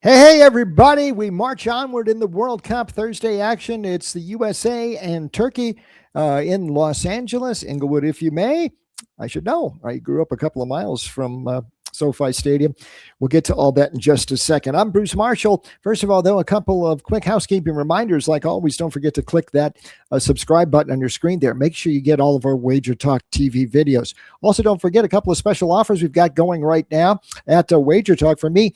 Hey, everybody. We march onward in the World Cup Thursday action. It's the USA and Turkey in Los Angeles, Inglewood, if you may. I should know. I grew up a couple of miles from SoFi Stadium. We'll get to all that in just a second. I'm Bruce Marshall. First of all, though, a couple of quick housekeeping reminders. Like always, don't forget to click that subscribe button on your screen there. Make sure you get all of our Wager Talk TV videos. Also, don't forget a couple of special offers we've got going right now at Wager Talk. For me,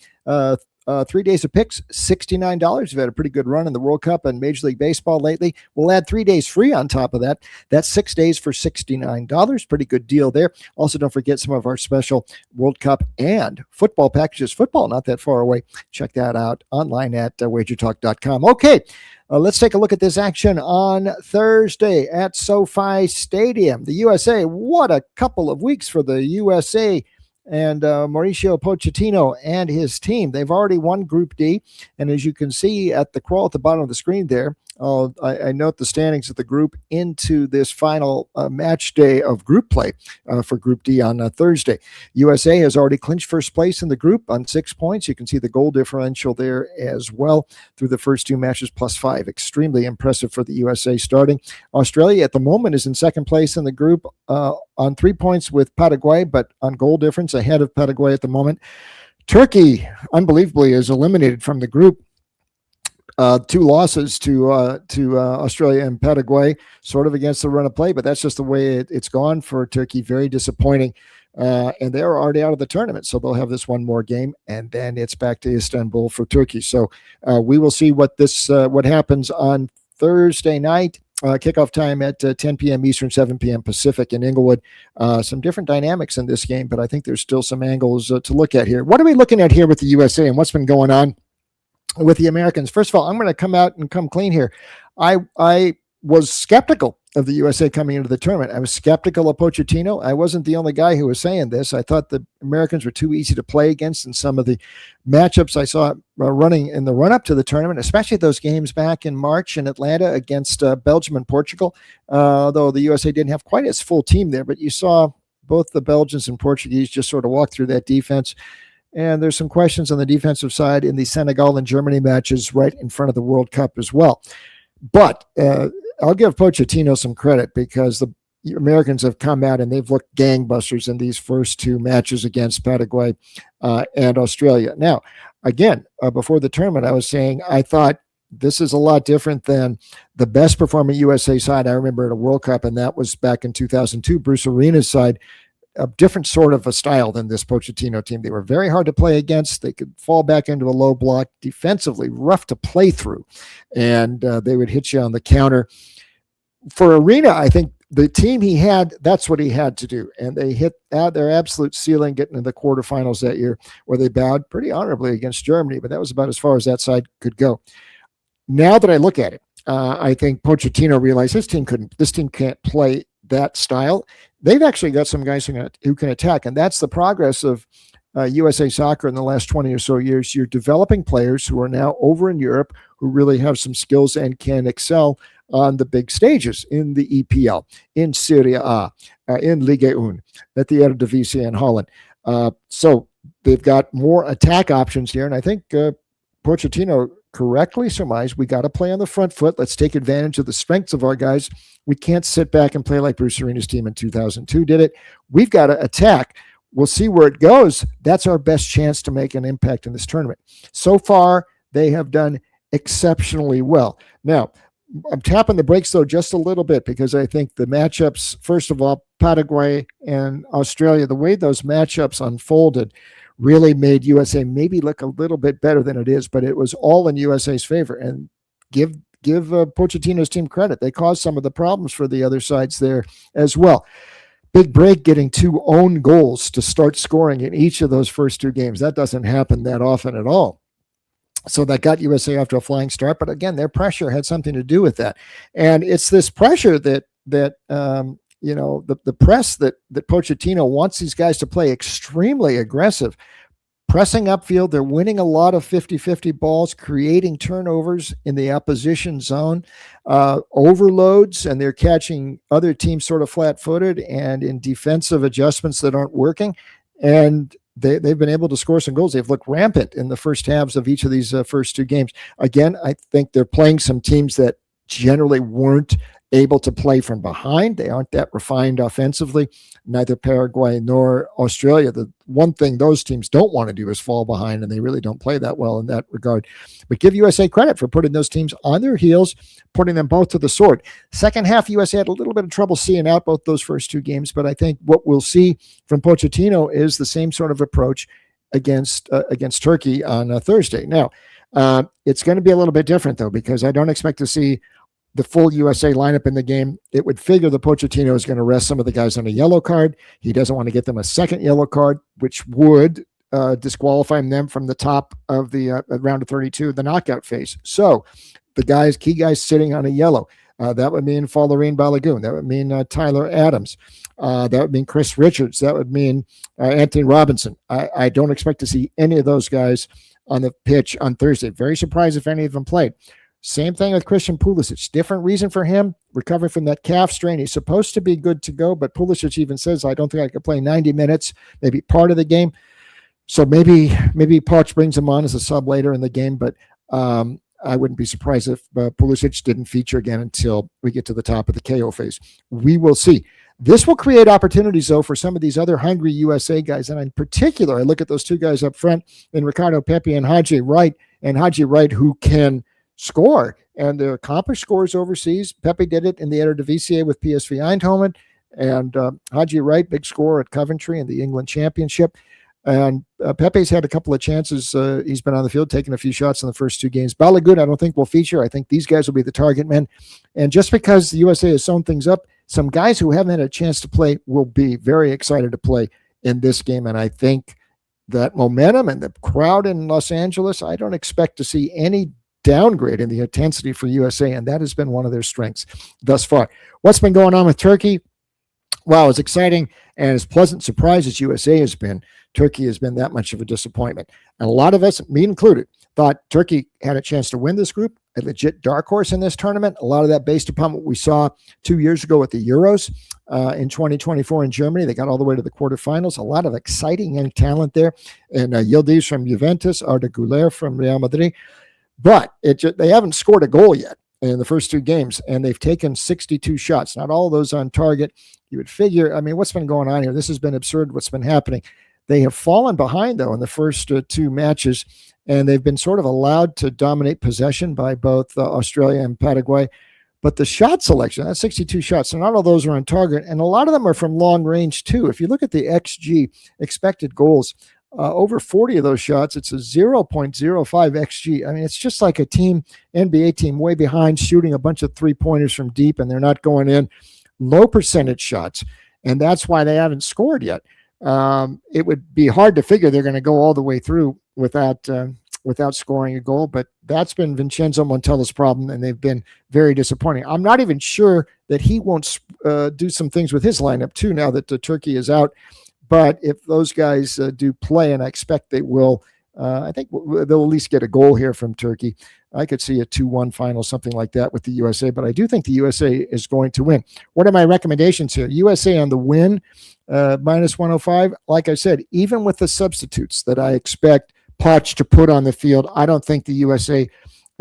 3 days of picks, $69. We've had a pretty good run in the World Cup and Major League Baseball lately. We'll add 3 days free on top of that. That's 6 days for $69. Pretty good deal there. Also, don't forget some of our special World Cup and football packages. Football, not that far away. Check that out online at wagertalk.com. Okay, let's take a look at this action on Thursday at SoFi Stadium. The USA, what a couple of weeks for the USA and Mauricio Pochettino and his team. They've already won Group D, and as you can see at the crawl at the bottom of the screen there, I note the standings of the group into this final match day of group play for Group D on Thursday. USA has already clinched first place in the group on 6 points. You can see the goal differential there as well through the first two matches, +5. Extremely impressive for the USA starting. Australia at the moment is in second place in the group on 3 points with Paraguay, but on goal difference ahead of Paraguay at the moment. Turkey, unbelievably, is eliminated from the group. 2 losses to Australia and Paraguay, sort of against the run of play, but that's just the way it's gone for Turkey. Very disappointing. And they're already out of the tournament, so they'll have this one more game, and then it's back to Istanbul for Turkey. So we will see what happens on Thursday night. Kickoff time at 10 p.m. Eastern, 7 p.m. Pacific in Inglewood. Some different dynamics in this game, but I think there's still some angles to look at here. What are we looking at here with the USA and what's been going on with the Americans? First of all, I'm going to come out and come clean here. I was skeptical of the USA coming into the tournament. I was skeptical of Pochettino. I wasn't the only guy who was saying this. I thought the Americans were too easy to play against in some of the matchups I saw running in the run-up to the tournament, especially those games back in March in Atlanta against Belgium and Portugal, though the USA didn't have quite its full team there. But you saw both the Belgians and Portuguese just sort of walk through that defense. And there's some questions on the defensive side in the Senegal and Germany matches right in front of the World Cup as well. But I'll give Pochettino some credit because the Americans have come out and they've looked gangbusters in these first 2 matches against Paraguay and Australia. Now, again, before the tournament, I was saying I thought this is a lot different than the best performing USA side I remember at a World Cup, and that was back in 2002, Bruce Arena's side. A different sort of a style than this Pochettino team. They were very hard to play against. They could fall back into a low block, defensively rough to play through, and they would hit you on the counter. For Arena, I think the team he had, that's what he had to do, and they hit their absolute ceiling getting into the quarterfinals that year, where they bowed pretty honorably against Germany, but that was about as far as that side could go. Now that I look at it, I think Pochettino realized this team can't play that style. They've actually got some guys who can attack, and that's the progress of USA Soccer in the last 20 or so years. You're developing players who are now over in Europe who really have some skills and can excel on the big stages in the EPL, in Serie A, in Ligue 1, at the Eredivisie in Holland. So they've got more attack options here, and I think Pochettino correctly surmised we got to play on the front foot. Let's take advantage of the strengths of our guys. We can't sit back and play like Bruce Arena's team in 2002 did it. We've got to attack. We'll see where it goes. That's our best chance to make an impact in this tournament. So far, they have done exceptionally well. Now, I'm tapping the brakes, though, just a little bit because I think the matchups, first of all, Paraguay and Australia, the way those matchups unfolded really made USA maybe look a little bit better than it is, but it was all in USA's favor. And give Pochettino's team credit. They caused some of the problems for the other sides there as well. Big break getting 2 own goals to start scoring in each of those first 2 games. That doesn't happen that often at all. So that got USA off to a flying start. But again, their pressure had something to do with that. And it's this pressure that the press that Pochettino wants these guys to play extremely aggressive, pressing upfield. They're winning a lot of 50-50 balls, creating turnovers in the opposition zone, overloads, and they're catching other teams sort of flat-footed and in defensive adjustments that aren't working. And they've been able to score some goals. They've looked rampant in the first halves of each of these first two games. Again, I think they're playing some teams that generally weren't able to play from behind. They aren't that refined offensively, neither Paraguay nor Australia. The one thing those teams don't want to do is fall behind, and they really don't play that well in that regard. But give USA credit for putting those teams on their heels, putting them both to the sword. Second half, USA had a little bit of trouble seeing out both those first two games, but I think what we'll see from Pochettino is the same sort of approach against Turkey on Thursday. Now, it's going to be a little bit different, though, because I don't expect to see the full USA lineup in the game. It would figure the Pochettino is going to rest some of the guys on a yellow card. He doesn't want to get them a second yellow card, which would disqualify them from the top of the round of 32, the knockout phase. So the key guys sitting on a yellow, that would mean Folarin Balogun. That would mean Tyler Adams. That would mean Chris Richards. That would mean Anthony Robinson. I don't expect to see any of those guys on the pitch on Thursday. Very surprised if any of them played. Same thing with Christian Pulisic. Different reason for him, recovering from that calf strain. He's supposed to be good to go, but Pulisic even says, I don't think I could play 90 minutes, maybe part of the game. So maybe Poch brings him on as a sub later in the game, but I wouldn't be surprised if Pulisic didn't feature again until we get to the top of the KO phase. We will see. This will create opportunities, though, for some of these other hungry USA guys. And in particular, I look at those two guys up front in Ricardo Pepi and Haji Wright, who can score, and they're accomplished scorers overseas. Pepe did it in the Eredivisie with PSV Eindhoven, and Haji Wright, big scorer at Coventry in the England Championship. And Pepe's had a couple of chances. He's been on the field, taking a few shots in the first two games. Balogun, I don't think will feature. I think these guys will be the target men. And just because the USA has sewn things up, some guys who haven't had a chance to play will be very excited to play in this game. And I think that momentum and the crowd in Los Angeles, I don't expect to see any downgrade in the intensity for USA, and that has been one of their strengths thus far. What's been going on with Turkey? Wow, as exciting and as pleasant surprise as USA has been, Turkey has been that much of a disappointment. And a lot of us, me included, thought Turkey had a chance to win this group, a legit dark horse in this tournament. A lot of that based upon what we saw 2 years ago at the Euros in 2024 in Germany. They got all the way to the quarterfinals. A lot of exciting young talent there. And Yildiz from Juventus, Arda Güler from Real Madrid. But they haven't scored a goal yet in the first two games, and they've taken 62 shots. Not all of those on target. You would figure, I mean, what's been going on here? This has been absurd what's been happening. They have fallen behind, though, in the first two matches, and they've been sort of allowed to dominate possession by both Australia and Paraguay. But the shot selection, that's 62 shots, and not all those are on target, and a lot of them are from long range, too. If you look at the XG, expected goals, over 40 of those shots, it's a 0.05 XG. I mean, it's just like a NBA team way behind shooting a bunch of three-pointers from deep, and they're not going in. Low percentage shots, and that's why they haven't scored yet. It would be hard to figure they're going to go all the way through without scoring a goal, but that's been Vincenzo Montella's problem, and they've been very disappointing. I'm not even sure that he won't do some things with his lineup, too, now that Turkey is out. But if those guys do play, and I expect they will, I think they'll at least get a goal here from Turkey. I could see a 2-1 final, something like that with the USA, but I do think the USA is going to win. What are my recommendations here? USA on the win, minus 105. Like I said, even with the substitutes that I expect Poch to put on the field, I don't think the USA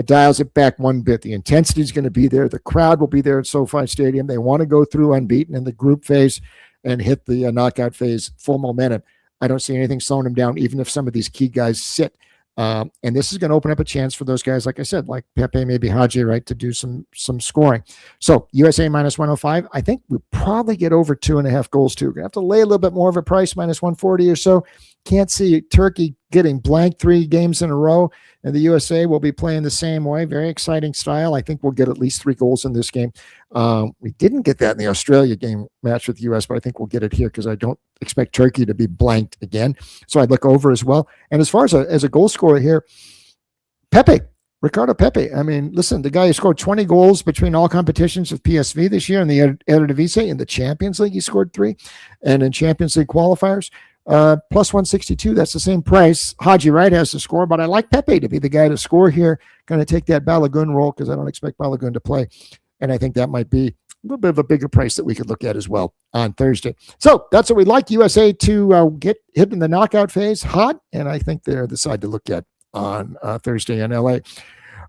dials it back one bit. The intensity is going to be there. The crowd will be there at SoFi Stadium. They want to go through unbeaten in the group phase and hit the knockout phase full momentum. I don't see anything slowing them down, even if some of these key guys sit. And this is going to open up a chance for those guys, like I said, like Pepe, maybe Haji, right, to do some scoring. So USA minus 105. I think we'll probably get over 2.5 goals, too. We're going to have to lay a little bit more of a price, minus 140 or so. Can't see Turkey getting blanked 3 games in a row, and the USA will be playing the same way. Very exciting style. I think we'll get at least 3 goals in this game. We didn't get that in the Australia game match with the US, but I think we'll get it here because I don't expect Turkey to be blanked again. So I'd look over as well. And as far as a goal scorer here, Pepe, Ricardo Pepe. I mean, listen, the guy who scored 20 goals between all competitions with PSV this year in the Eredivisie. In the Champions League, he scored 3. And in Champions League qualifiers, plus 162. That's the same price. Haji Wright has to score, but I like Pepe to be the guy to score here. Going to take that Balogun role because I don't expect Balogun to play. And I think that might be little bit of a bigger price that we could look at as well on Thursday. So that's what we'd like USA to get hit in the knockout phase hot, and I think they're the side to look at on Thursday in LA.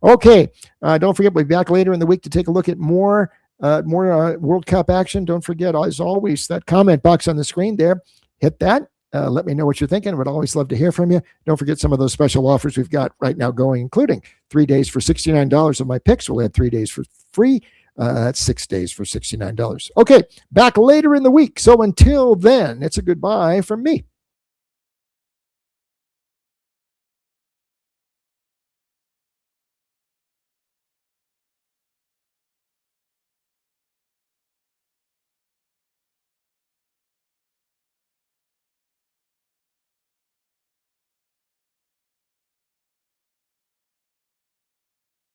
Okay, don't forget, we'll be back later in the week to take a look at more World Cup action. Don't forget, as always, that comment box on the screen there. Hit that. Let me know what you're thinking. Would always love to hear from you. Don't forget some of those special offers we've got right now going, including 3 days for $69 of my picks. We'll add 3 days for free. That's 6 days for $69. Okay, back later in the week. So until then, it's a goodbye from me.